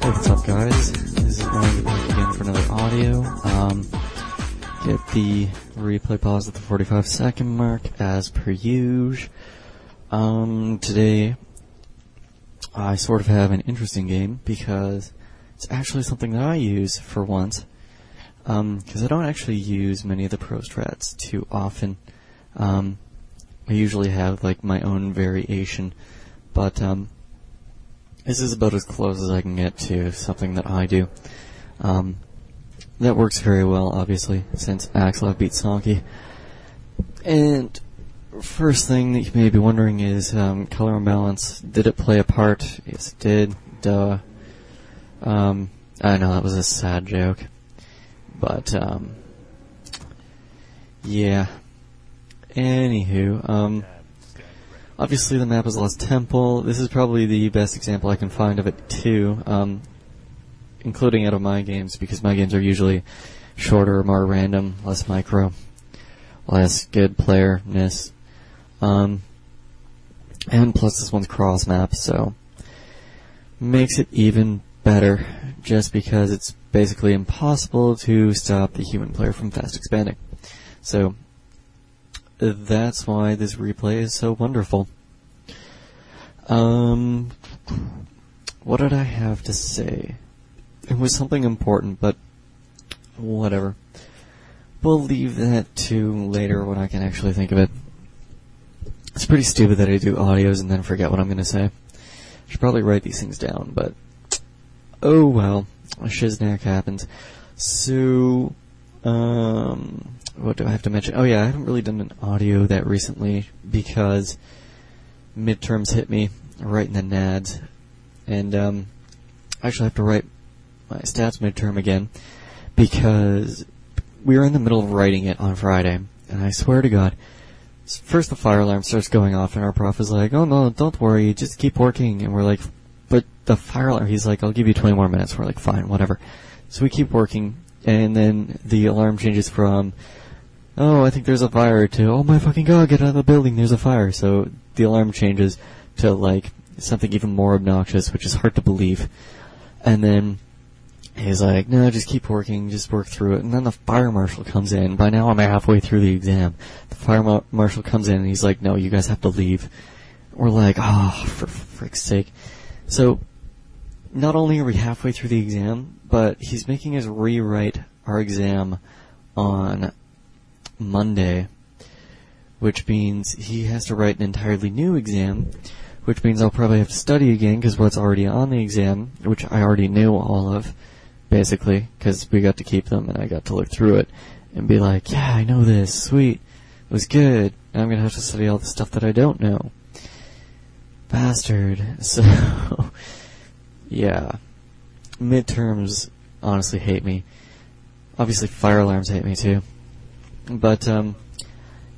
What's up, guys? This is Ryan back again for another audio. Get the replay pause at the 45-second mark, as per usual. Today, I sort of have an interesting game, because it's actually something that I use for once. Because I don't actually use many of the pro strats too often. I usually have, like, my own variation, but, this is about as close as I can get to something that I do. That works very well, obviously, since Axelov beat Sonky. And first thing that you may be wondering is, color imbalance. Did it play a part? Yes, it did. Duh. I know that was a sad joke. But, yeah. Anywho, obviously the map is Lost Temple. This is probably the best example I can find of it too, including out of my games, because my games are usually shorter, more random, less micro, less good playerness, and plus this one's cross map, so makes it even better, just because it's basically impossible to stop the human player from fast expanding. So that's why this replay is so wonderful. What did I have to say? It was something important, but whatever. We'll leave that to later when I can actually think of it. It's pretty stupid that I do audios and then forget what I'm going to say. I should probably write these things down, but oh well. Shiznak happens. So, what do I have to mention? Oh yeah, I haven't really done an audio that recently because midterms hit me right in the nads, and I actually have to write my stats midterm again because we were in the middle of writing it on Friday, and I swear to God, first the fire alarm starts going off, and our prof is like, "Oh no, don't worry, just keep working," and we're like, "But the fire alarm," he's like, "I'll give you 20 more minutes." We're like, "Fine, whatever." So we keep working, and then the alarm changes from, "Oh, I think there's a fire," to, "Oh my fucking God, get out of the building, there's a fire." So the alarm changes to, like, something even more obnoxious, which is hard to believe. And then he's like, "No, just keep working, just work through it." And then the fire marshal comes in. By now I'm halfway through the exam. The fire marshal comes in and he's like, "No, you guys have to leave." We're like, "Oh, for frick's sake." So not only are we halfway through the exam, but he's making us rewrite our exam on Monday, which means he has to write an entirely new exam, which means I'll probably have to study again, because what's already on the exam, which I already knew all of, basically, because we got to keep them, and I got to look through it, and be like, "Yeah, I know this, sweet, it was good, now I'm going to have to study all the stuff that I don't know." Bastard. So, yeah. Midterms honestly hate me. Obviously fire alarms hate me too. But, yeah,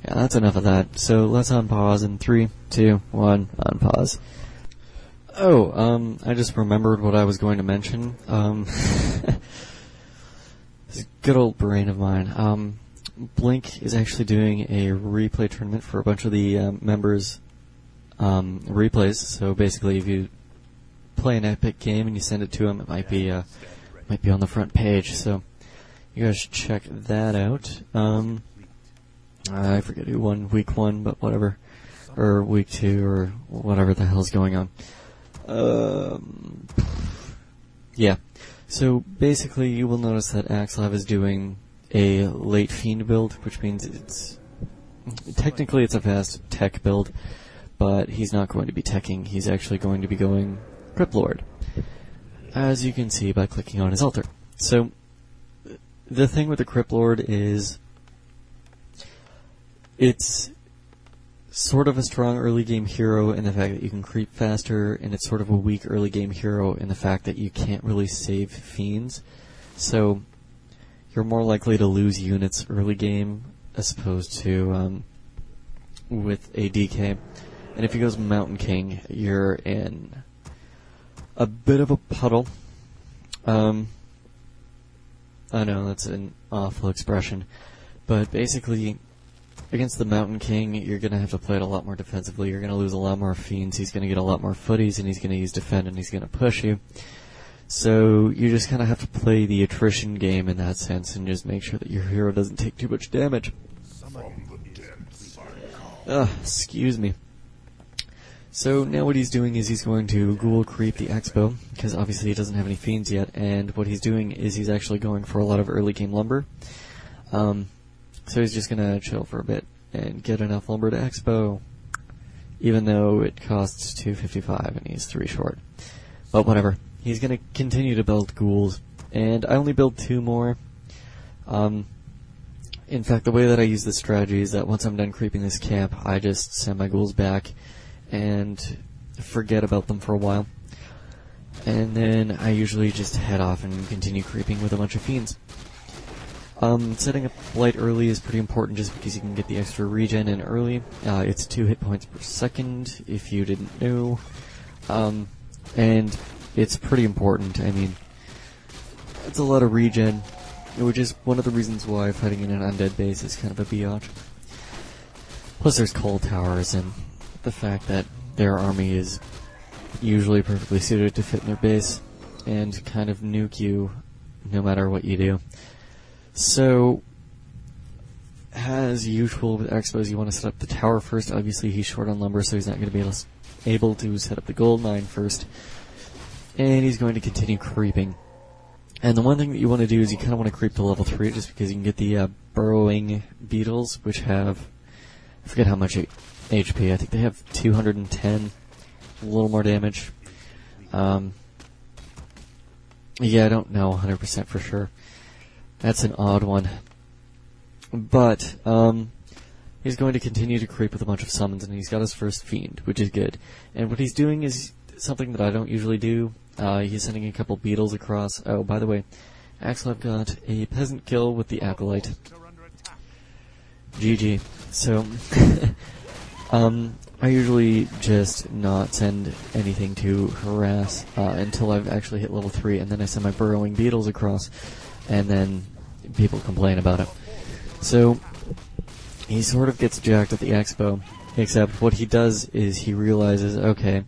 that's enough of that. So let's unpause in 3, 2, 1, unpause. Oh, I just remembered what I was going to mention. This good old brain of mine. Blink is actually doing a replay tournament for a bunch of the members' replays. So basically, if you play an epic game and you send it to them, it might be on the front page. So you guys should check that out. I forget who won week 1, but whatever. Or week 2, or whatever the hell's going on. Yeah. So basically, you will notice that Axelov is doing a late fiend build, which means technically it's a fast tech build, but he's not going to be teching. He's actually going to be going Crypt Lord, as you can see by clicking on his altar. So the thing with the Crypt Lord is, it's sort of a strong early game hero in the fact that you can creep faster, and it's sort of a weak early game hero in the fact that you can't really save fiends. So you're more likely to lose units early game as opposed to with a DK. And if he goes Mountain King, you're in a bit of a puddle. I know that's an awful expression, but basically, against the Mountain King, you're going to have to play it a lot more defensively. You're going to lose a lot more fiends. He's going to get a lot more footies, and he's going to use defend, and he's going to push you. So you just kind of have to play the attrition game in that sense and just make sure that your hero doesn't take too much damage. Excuse me. So now what he's doing is he's going to ghoul creep the Expo, because obviously he doesn't have any fiends yet, and what he's doing is he's actually going for a lot of early game lumber. So he's just going to chill for a bit and get enough lumber to Expo, even though it costs 255 and he's 3 short. But whatever. He's going to continue to build ghouls, and I only build 2 more. In fact, the way that I use this strategy is that once I'm done creeping this camp, I just send my ghouls back and forget about them for a while. And then I usually just head off and continue creeping with a bunch of fiends. Setting up light early is pretty important just because you can get the extra regen in early. It's 2 hit points per second, if you didn't know. And it's pretty important. I mean, it's a lot of regen, which is one of the reasons why fighting in an undead base is kind of a biatch. Plus there's cold towers, and the fact that their army is usually perfectly suited to fit in their base, and kind of nuke you no matter what you do. So, as usual with Expos, you want to set up the tower first. Obviously he's short on lumber, so he's not going to be able to set up the gold mine first. And he's going to continue creeping. And the one thing that you want to do is you kind of want to creep to level 3 just because you can get the burrowing beetles, which have, I forget how much HP, I think they have 210, a little more damage. Yeah, I don't know 100% for sure. That's an odd one. But, he's going to continue to creep with a bunch of summons, and he's got his first fiend, which is good. And what he's doing is something that I don't usually do. He's sending a couple beetles across. Oh, by the way, Axel, I've got a peasant kill with the acolyte. GG. So, I usually just not send anything to harass until I've actually hit level 3, and then I send my burrowing beetles across, and then people complain about it. So, he sort of gets jacked at the Expo, except what he does is he realizes, okay,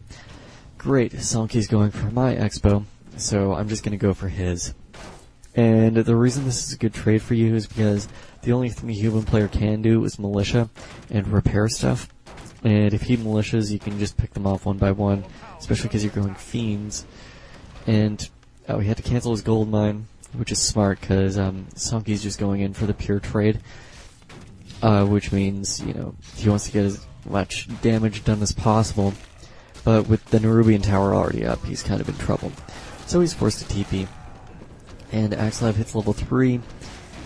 great, Sonki's going for my Expo, so I'm just going to go for his. And the reason this is a good trade for you is because the only thing a human player can do is militia and repair stuff. And if he militias, you can just pick them off one by one, especially because you're going fiends. And he had to cancel his gold mine, which is smart because Sonki's just going in for the pure trade, which means, you know, he wants to get as much damage done as possible. But with the Nerubian tower already up, he's kind of in trouble. So he's forced to TP. And Axelav hits level 3.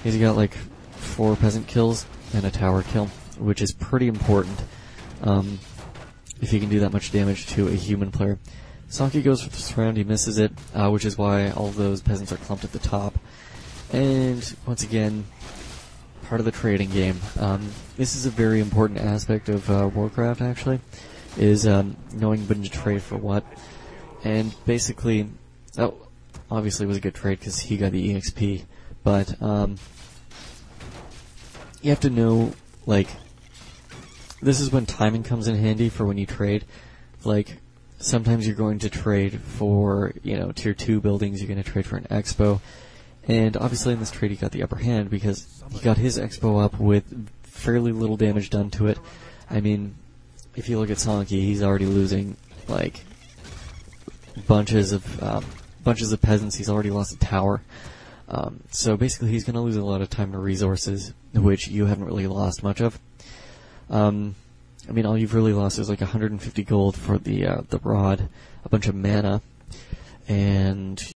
He's got like 4 peasant kills and a tower kill, which is pretty important if you can do that much damage to a human player. Sonki goes for this round, he misses it, which is why all of those peasants are clumped at the top. And once again, part of the trading game. This is a very important aspect of Warcraft, actually, is knowing when to trade for what. And basically, that obviously was a good trade because he got the EXP, but you have to know, like, this is when timing comes in handy for when you trade. Like, sometimes you're going to trade for, you know, tier 2 buildings, you're going to trade for an Expo, and obviously in this trade he got the upper hand because he got his Expo up with fairly little damage done to it. I mean, if you look at Sonki, he's already losing, like, bunches of peasants. He's already lost a tower. So basically he's going to lose a lot of time and resources, which you haven't really lost much of. I mean, all you've really lost is like 150 gold for the rod, a bunch of mana, and